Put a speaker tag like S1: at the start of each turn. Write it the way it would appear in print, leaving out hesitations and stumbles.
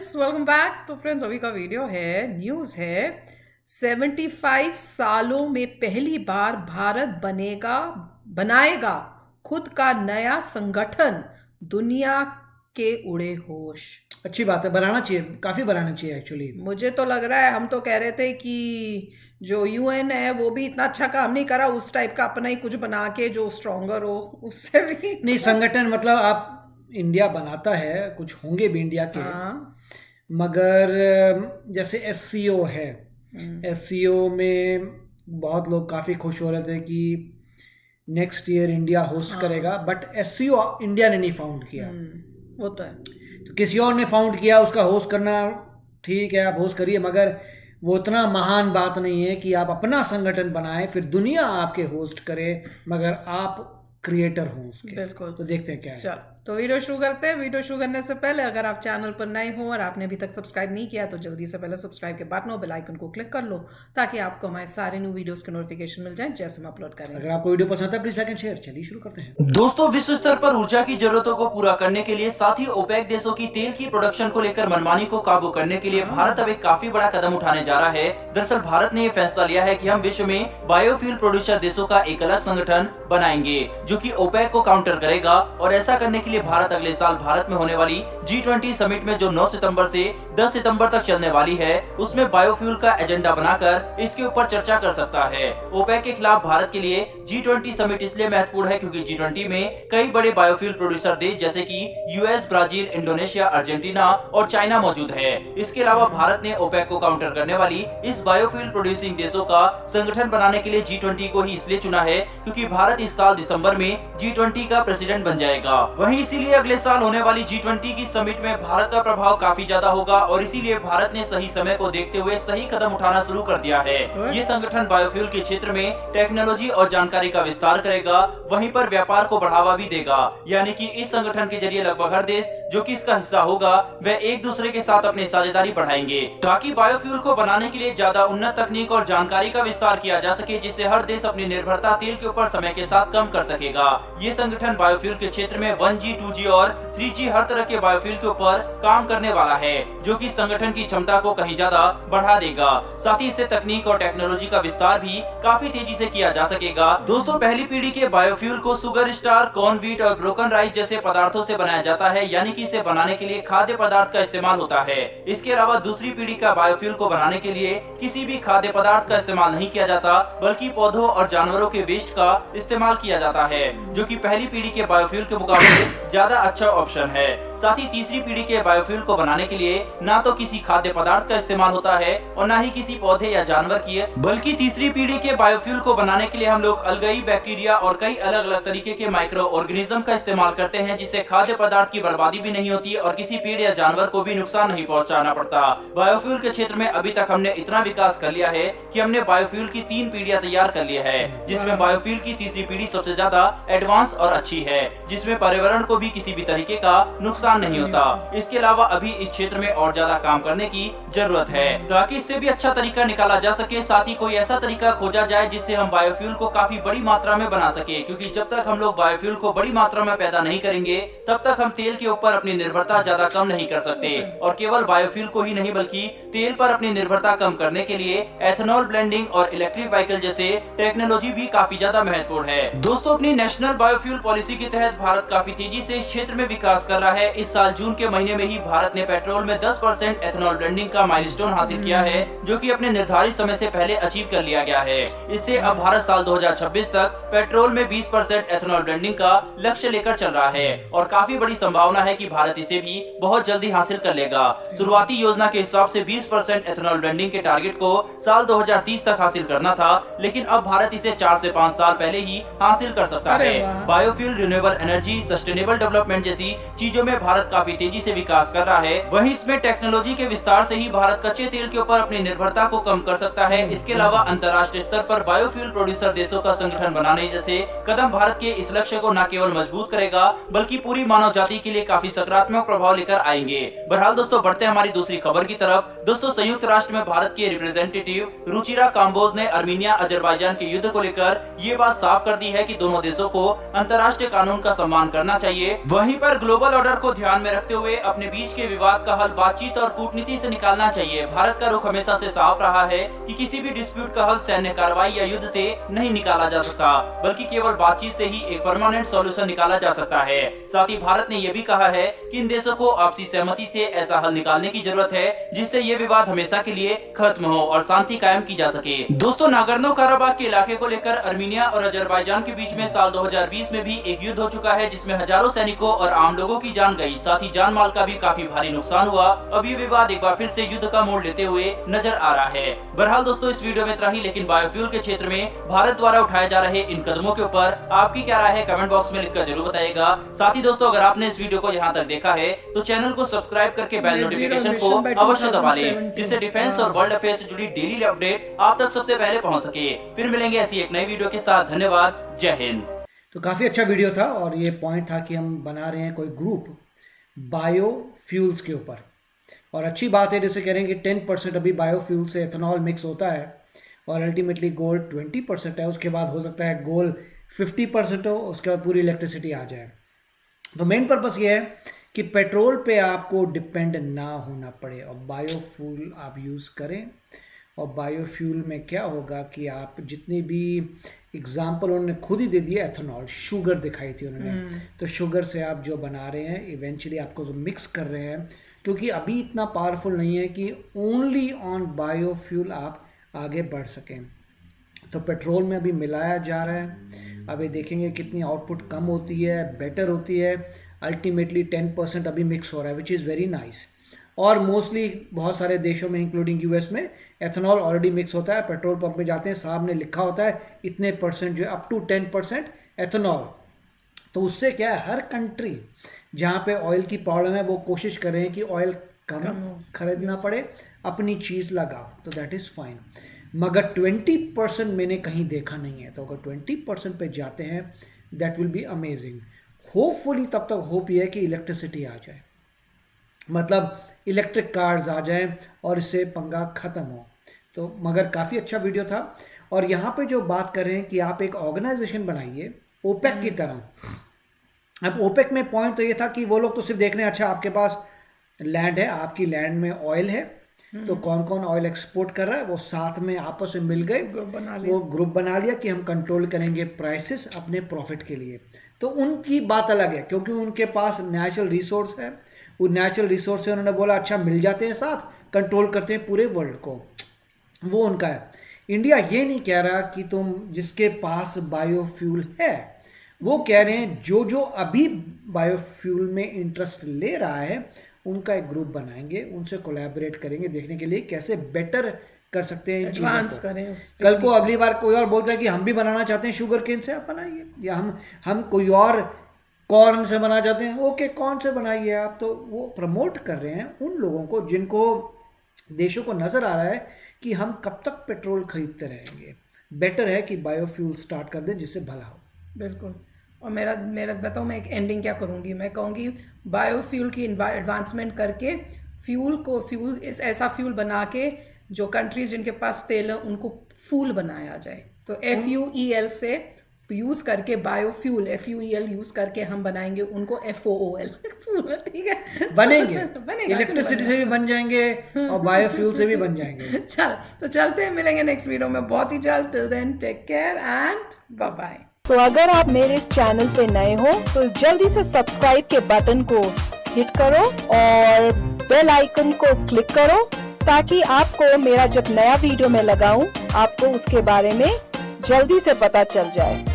S1: Friends, welcome back. तो friends, अभी का वीडियो है, न्यूज़ है। 75 सालों में पहली बार भारत बनाएगा खुद का नया संगठन। दुनिया के उड़े होश।
S2: अच्छी बात है, बनाना चाहिए, काफी बनाना चाहिए एक्चुअली।
S1: मुझे तो लग रहा है, हम तो कह रहे थे कि जो यूएन है वो भी इतना अच्छा काम नहीं करा, उस टाइप का अपना ही कुछ बना के जो स्ट्रोंगर हो उससे भी।
S2: नहीं, संगठन मतलब आप इंडिया बनाता है, कुछ होंगे भी इंडिया के,
S1: हाँ।
S2: मगर जैसे एससीओ है, एससीओ में बहुत लोग काफ़ी खुश हो रहे थे कि नेक्स्ट ईयर इंडिया होस्ट करेगा, बट एससीओ इंडिया ने नहीं फाउंड किया।
S1: वो तो है।
S2: तो किसी और ने फाउंड किया, उसका होस्ट करना ठीक है, आप होस्ट करिए, मगर वो इतना महान बात नहीं है कि आप अपना संगठन बनाएं फिर दुनिया आपके होस्ट करे, मगर आप क्रिएटर हो उसके।
S1: बिल्कुल।
S2: तो देखते हैं क्या है।
S1: चल, तो वीडियो शुरू करते हैं। वीडियो शुरू करने से पहले अगर आप चैनल पर नए हो और आपने अभी तक सब्सक्राइब नहीं किया तो जल्दी से पहले सब्सक्राइब के बटन और बेल आइकन को क्लिक कर लो, ताकि आपको हमारे सारे न्यू वीडियोस के नोटिफिकेशन मिल जाएं जैसे हम अपलोड करें।
S2: अगर आपको वीडियो पसंद है प्लीज लाइक एंड शेयर। चलिए शुरू करते हैं।
S3: दोस्तों, विश्व स्तर पर ऊर्जा की जरूरतों को पूरा करने के लिए, साथ ही ओपेक देशों की तेल की प्रोडक्शन को लेकर मनमानी को काबू करने के लिए भारत अब एक काफी बड़ा कदम उठाने जा रहा है। दरअसल भारत ने ये फैसला लिया है कि हम विश्व में बायोफ्यूल प्रोड्यूसर देशों का एक अलग संगठन बनाएंगे जो कि ओपेक को काउंटर करेगा। और ऐसा करने के लिए भारत अगले साल भारत में होने वाली G20 समिट में, जो 9 सितंबर से 10 सितंबर तक चलने वाली है, उसमें बायोफ्यूल का एजेंडा बनाकर इसके ऊपर चर्चा कर सकता है। ओपेक के खिलाफ भारत के लिए G20 समिट इसलिए महत्वपूर्ण है क्योंकि G20 में कई बड़े बायोफ्यूल प्रोड्यूसर देश जैसे कि यूएस, ब्राजील, इंडोनेशिया, अर्जेंटीना और चाइना मौजूद है। इसके अलावा भारत ने ओपेक को काउंटर करने वाली इस बायोफ्यूल प्रोड्यूसिंग देशों का संगठन बनाने के लिए G20 को ही इसलिए चुना है क्योंकि भारत इस साल दिसंबर में G20 का प्रेसिडेंट बन जाएगा। वहीं इसीलिए अगले साल होने वाली G20 की समिट में भारत का प्रभाव काफी ज्यादा होगा और इसीलिए भारत ने सही समय को देखते हुए सही कदम उठाना शुरू कर दिया है। ये संगठन बायोफ्यूल के क्षेत्र में टेक्नोलॉजी और जानकारी का विस्तार करेगा, वहीं पर व्यापार को बढ़ावा भी देगा। यानी कि इस संगठन के जरिए लगभग हर देश जो कि इसका हिस्सा होगा वह एक दूसरे के साथ अपनी साझेदारी बढ़ाएंगे ताकि बायोफ्यूल को बनाने के लिए ज्यादा उन्नत तकनीक और जानकारी का विस्तार किया जा सके, जिससे हर देश अपनी निर्भरता तेल के ऊपर समय के साथ कम कर सकेगा। ये संगठन बायोफ्यूल के क्षेत्र में 1G, 2G और 3G हर तरह के बायोफ्यूल के ऊपर काम करने वाला है, जो कि संगठन की क्षमता को कहीं ज्यादा बढ़ा देगा। साथ ही इससे तकनीक और टेक्नोलॉजी का विस्तार भी काफी तेजी से किया जा सकेगा। दोस्तों, पहली पीढ़ी के बायोफ्यूल को सुगर स्टार, कॉर्न व्हीट और ब्रोकन राइस जैसे पदार्थों से बनाया जाता है, यानी कि इसे बनाने के लिए खाद्य पदार्थ का इस्तेमाल होता है। इसके अलावा दूसरी पीढ़ी का बायोफ्यूल को बनाने के लिए किसी भी खाद्य पदार्थ का इस्तेमाल नहीं किया जाता, बल्कि पौधों और जानवरों के वेस्ट का इस्तेमाल किया जाता है, जो कि पहली पीढ़ी के बायोफ्यूल के मुकाबले ज्यादा अच्छा ऑप्शन है। साथ ही तीसरी पीढ़ी के बायोफ्यूल को बनाने के लिए ना तो किसी खाद्य पदार्थ का इस्तेमाल होता है और ना ही किसी पौधे या जानवर की, बल्कि तीसरी पीढ़ी के बायोफ्यूल को बनाने के लिए हम लोग अलगई, बैक्टीरिया और कई अलग अलग तरीके के माइक्रो ऑर्गेनिज्म का इस्तेमाल करते हैं, जिससे खाद्य पदार्थ की बर्बादी भी नहीं होती और किसी पेड़ या जानवर को भी नुकसान नहीं पहुंचाना पड़ता। बायोफ्यूल के क्षेत्र में अभी तक हमने इतना विकास कर लिया है कि हमने बायोफ्यूल की 3 पीढ़ियां तैयार कर ली है, जिसमें बायोफ्यूल की तीसरी पीढ़ी सबसे ज्यादा एडवांस और अच्छी है, जिसमें पर्यावरण को भी किसी भी तरीके का नुकसान नहीं होता। इसके अलावा अभी इस क्षेत्र में और ज्यादा काम करने की जरूरत है ताकि इससे भी अच्छा तरीका निकाला जा सके। साथ ही कोई ऐसा तरीका खोजा जाए जिससे हम बायोफ्यूल को काफी बड़ी मात्रा में बना सके, क्योंकि जब तक हम लोग बायोफ्यूल को बड़ी मात्रा में पैदा नहीं करेंगे तब तक हम तेल के ऊपर अपनी निर्भरता ज्यादा कम नहीं कर सकते। और केवल बायोफ्यूल को ही नहीं बल्कि तेल पर अपनी निर्भरता कम करने के लिए एथेनॉल ब्लेंडिंग और इलेक्ट्रिक व्हीकल जैसे टेक्नोलॉजी भी काफी ज्यादा महत्वपूर्ण है। दोस्तों, अपनी नेशनल बायोफ्यूल पॉलिसी के तहत भारत काफी तेजी से इस क्षेत्र में विकास कर रहा है। इस साल जून के महीने में ही भारत ने पेट्रोल में 10% एथेनॉल ब्लेंडिंग का माइलस्टोन हासिल किया है, जो कि अपने निर्धारित समय से पहले अचीव कर लिया गया है। इससे अब भारत साल 2026 तक पेट्रोल में 20% एथेनॉल ब्लेंडिंग का लक्ष्य लेकर चल रहा है और काफी बड़ी संभावना है कि भारत इसे भी बहुत जल्दी हासिल कर लेगा। शुरुआती योजना के हिसाब से 20% एथेनॉल ब्लेंडिंग के टारगेट को साल 2030 तक हासिल करना था, लेकिन अब भारत इसे 4 से 5 साल पहले ही हासिल कर सकता है। Biofuel, renewable energy, sustainable development जैसी चीजों में भारत काफी तेजी से विकास कर रहा है। वहीं इसमें टेक्नोलॉजी के विस्तार से ही भारत कच्चे तेल के ऊपर अपनी निर्भरता को कम कर सकता है। इसके अलावा अंतर्राष्ट्रीय स्तर पर बायोफ्यूल प्रोड्यूसर देशों का संगठन बनाने जैसे कदम भारत के इस लक्ष्य को न केवल मजबूत करेगा बल्कि पूरी मानव जाति के लिए काफी सकारात्मक प्रभाव लेकर आएंगे। बहरहाल दोस्तों, बढ़ते हैं हमारी दूसरी खबर की तरफ। दोस्तों, संयुक्त राष्ट्र में भारत के रिप्रेजेंटेटिव रुचिरा काम्बोज ने अर्मीनिया अजरबैजान के युद्ध को लेकर ये बात साफ कर दी है कि दोनों देशों को अंतर्राष्ट्रीय कानून का सम्मान करना चाहिए। वहीं पर ग्लोबल ऑर्डर को ध्यान में रखते हुए अपने बीच के विवाद का हल बातचीत और कूटनीति से निकालना चाहिए। भारत का रुख हमेशा से साफ रहा है कि किसी भी डिस्प्यूट का हल सैन्य कार्रवाई या युद्ध से नहीं निकाला जा सकता, बल्कि केवल बातचीत से ही एक परमानेंट सॉल्यूशन निकाला जा सकता है। साथ ही भारत ने यह भी कहा है कि इन देशों को आपसी सहमति से ऐसा हल निकालने की जरूरत है जिससे ये विवाद हमेशा के लिए खत्म हो और शांति कायम की जा सके। दोस्तों, नागोर्नो काराबाख के इलाके को लेकर अर्मीनिया और अजरबैजान के बीच में साल 2020 में भी एक युद्ध हो चुका है, जिसमें हजारों सैनिकों और आम लोगों की जान गई, साथ ही जान माल का भी काफी भारी नुकसान हुआ। अब ये विवाद एक बार फिर से युद्ध का मोड़ लेते हुए नजर आ रहा है। बहरहाल दोस्तों, इस वीडियो में इतना ही, लेकिन बायोफ्यूल के क्षेत्र में भारत द्वारा उठाए जा रहे इन कदमों के ऊपर आपकी क्या राय है, कमेंट बॉक्स में लिखकर जरूर बताइएगा। साथ ही दोस्तों, अगर आपने इस वीडियो को यहाँ तक देखा है तो चैनल को सब्सक्राइब करके बेल नोटिफिकेशन को अवश्य दबा लें, जिससे डिफेंस और वर्ल्ड अफेयर्स से जुड़ी डेली अपडेट आप तक सबसे पहले पहुंच सके। फिर मिलेंगे ऐसी एक नई वीडियो के साथ। धन्यवाद, जय हिंद।
S2: तो काफ़ी अच्छा वीडियो था और ये पॉइंट था कि हम बना रहे हैं कोई ग्रुप बायोफ्यूल्स के ऊपर, और अच्छी बात है जैसे कह रहे हैं कि 10% अभी बायोफ्यूल से एथेनॉल मिक्स होता है और अल्टीमेटली गोल 20% है। उसके बाद हो सकता है गोल 50% हो, उसके बाद पूरी इलेक्ट्रिसिटी आ जाए। तो मेन पर्पस ये है कि पेट्रोल पे आपको डिपेंड ना होना पड़े और बायोफ्यूल आप यूज़ करें। और बायोफ्यूल में क्या होगा कि आप जितनी भी एग्जाम्पल उन्होंने खुद ही दे दिया, एथेनॉल, शुगर दिखाई थी उन्होंने, तो शुगर से आप जो बना रहे हैं इवेंचुअली आपको जो मिक्स कर रहे हैं, क्योंकि अभी इतना पावरफुल नहीं है कि ओनली ऑन बायोफ्यूल आप आगे बढ़ सकें। तो पेट्रोल में अभी मिलाया जा रहा है, अभी देखेंगे कितनी आउटपुट कम होती है, बेटर होती है। अल्टीमेटली 10% अभी मिक्स हो रहा है, विच इज़ वेरी नाइस। और मोस्टली बहुत सारे देशों में इंक्लूडिंग यूएस में एथेनॉल ऑलरेडी मिक्स होता है। पेट्रोल पंप में जाते हैं, सामने लिखा होता है इतने परसेंट, जो अप टू 10% एथेनॉल। तो उससे क्या है, हर कंट्री जहाँ पे ऑयल की प्रॉब्लम है वो कोशिश कर रहे हैं कि ऑयल कम खरीदना पड़े, अपनी चीज़ लगाओ, तो दैट इज़ फाइन। मगर 20% मैंने कहीं देखा नहीं है। तो अगर 20% पे जाते हैं that will be amazing. Hopefully तब तक होप ये है कि इलेक्ट्रिसिटी आ जाए, मतलब इलेक्ट्रिक कार्स आ जाएं और इससे पंगा ख़त्म हो। तो मगर काफ़ी अच्छा वीडियो था। और यहाँ पे जो बात कर रहे हैं कि आप एक ऑर्गेनाइजेशन बनाइए ओपेक की तरह। अब ओपेक में पॉइंट तो ये था कि वो लोग तो सिर्फ देख रहे हैं, अच्छा आपके पास लैंड है, आपकी लैंड में ऑयल है, तो कौन कौन ऑयल एक्सपोर्ट कर रहा है, वो साथ में आपस में मिल गए, वो ग्रुप बना लिया कि हम कंट्रोल करेंगे प्राइसेस अपने प्रॉफिट के लिए। तो उनकी बात अलग है, क्योंकि उनके पास नेचुरल रिसोर्स है। वो नेचुरल रिसोर्स से उन्होंने बोला अच्छा मिल जाते हैं, साथ कंट्रोल करते हैं पूरे वर्ल्ड को, वो उनका है। इंडिया ये नहीं कह रहा कि तुम जिसके पास बायोफ्यूल है, वो कह रहे हैं जो जो अभी बायोफ्यूल में इंटरेस्ट ले रहा है उनका एक ग्रुप बनाएंगे, उनसे कोलैबोरेट करेंगे, देखने के लिए कैसे बेटर कर सकते हैं, एडवांस करें। कल को अगली बार कोई और बोलता है कि हम भी बनाना चाहते हैं शुगर केन से, आप बनाइए, या हम कोई और कॉर्न से बनाना चाहते हैं, ओके कॉर्न से बनाइए आप। तो वो प्रमोट कर रहे हैं उन लोगों को जिनको देशों को नज़र आ रहा है कि हम कब तक पेट्रोल खरीदते रहेंगे, बेटर है कि बायोफ्यूल स्टार्ट कर दें जिससे भला हो।
S1: बिल्कुल। और मेरा बताओ, मैं एक एंडिंग क्या करूँगी, मैं कहूँगी बायोफ्यूल की एडवांसमेंट करके फ्यूल ऐसा फ्यूल बना के जो कंट्रीज जिनके पास तेल है उनको फूल बनाया जाए। तो FUEL से यूज़ करके बायोफ्यूल, FUEL यूज़ करके हम बनाएंगे उनको FOOL ठीक है,
S2: बनेंगे इलेक्ट्रिसिटी से भी बन जाएंगे और बायोफ्यूल से भी बन जाएंगे।
S1: चल तो चलते हैं, मिलेंगे नेक्स्ट वीडियो में बहुत ही जल्द। Till then take care and bye bye.
S4: तो अगर आप मेरे इस चैनल पे नए हो तो जल्दी से सब्सक्राइब के बटन को हिट करो और बेल आइकन को क्लिक करो, ताकि आपको मेरा जब नया वीडियो मैं लगाऊं आपको उसके बारे में जल्दी से पता चल जाए।